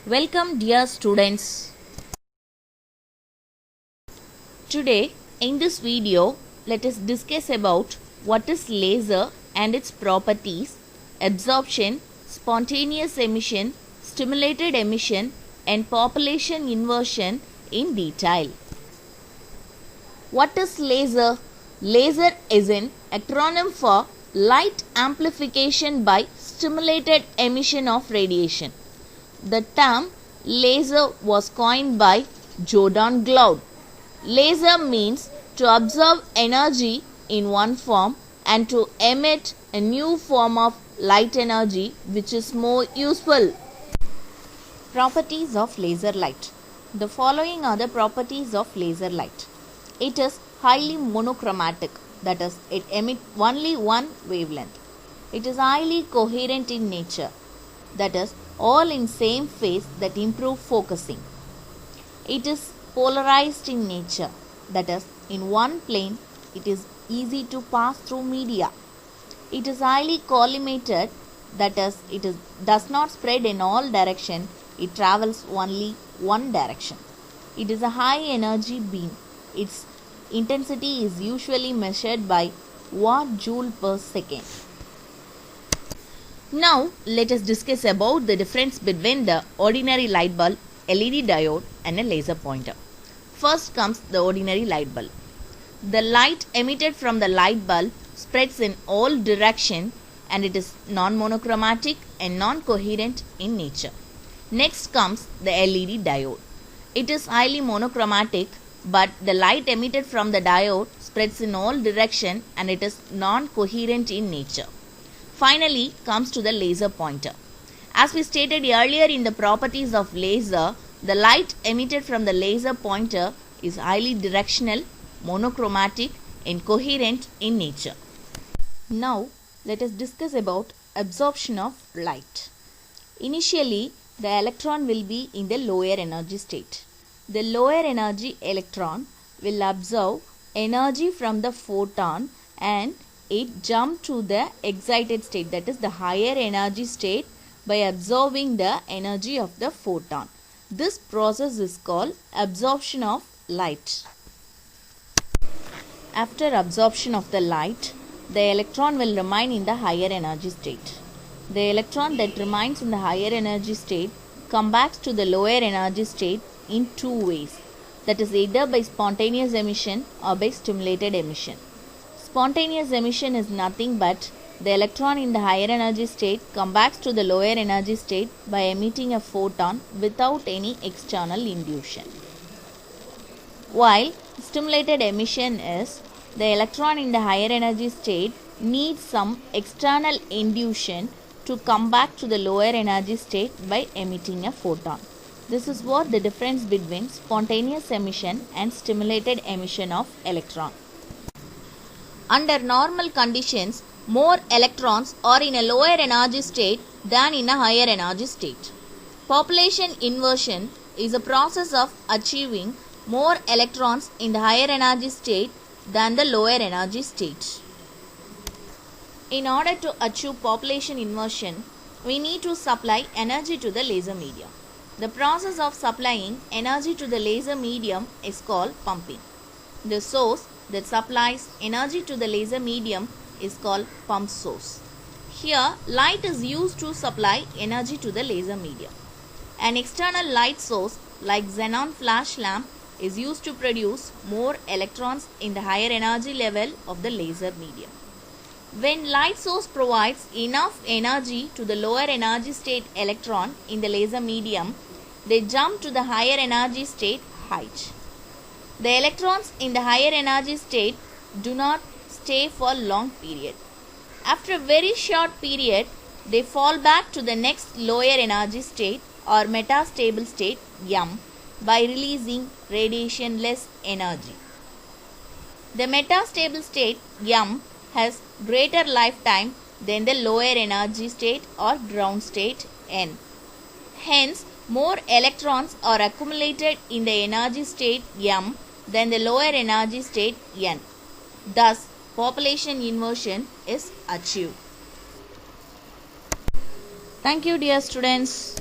Welcome dear students. Today in this video let us discuss about what is laser and its properties, absorption, spontaneous emission, stimulated emission and population inversion in detail. What is laser? Laser is an acronym for light amplification by stimulated emission of radiation. The term laser was coined by Jordan Gloud. Laser means to absorb energy in one form and to emit a new form of light energy which is more useful. Properties of laser light. The following are the properties of laser light. It is highly monochromatic, that is, it emits only one wavelength. It is highly coherent in nature, that is, all in same phase that improve focusing. It is polarized in nature, that is, in one plane it is easy to pass through media. It is highly collimated, that is, does not spread in all direction, it travels only one direction. It is a high energy beam. Its intensity is usually measured by watt-joule per second. Now let us discuss about the difference between the ordinary light bulb, LED diode and a laser pointer. First comes the ordinary light bulb. The light emitted from the light bulb spreads in all directions and it is non-monochromatic and non-coherent in nature. Next comes the LED diode. It is highly monochromatic, but the light emitted from the diode spreads in all directions and it is non-coherent in nature. Finally comes to the laser pointer. As we stated earlier in the properties of laser, the light emitted from the laser pointer is highly directional, monochromatic and coherent in nature. Now let us discuss about absorption of light. Initially, the electron will be in the lower energy state. The lower energy electron will absorb energy from the photon and it jump to the excited state, that is the higher energy state, by absorbing the energy of the photon. This process is called absorption of light. After absorption of the light, the electron will remain in the higher energy state. The electron that remains in the higher energy state comes back to the lower energy state in two ways, that is either by spontaneous emission or by stimulated emission. Spontaneous emission is nothing but the electron in the higher energy state comes back to the lower energy state by emitting a photon without any external induction. While stimulated emission is the electron in the higher energy state needs some external induction to come back to the lower energy state by emitting a photon. This is what the difference between spontaneous emission and stimulated emission of electron. Under normal conditions, more electrons are in a lower energy state than in a higher energy state. Population inversion is a process of achieving more electrons in the higher energy state than the lower energy state. In order to achieve population inversion, we need to supply energy to the laser medium. The process of supplying energy to the laser medium is called pumping. The source that supplies energy to the laser medium is called pump source. Here, light is used to supply energy to the laser medium. An external light source like xenon flash lamp is used to produce more electrons in the higher energy level of the laser medium. When light source provides enough energy to the lower energy state electron in the laser medium, they jump to the higher energy state height. The electrons in the higher energy state do not stay for a long period. After a very short period, they fall back to the next lower energy state or metastable state M by releasing radiationless energy. The metastable state M has greater lifetime than the lower energy state or ground state N. Hence, more electrons are accumulated in the energy state M than the lower energy state N. Thus, population inversion is achieved. Thank you, dear students.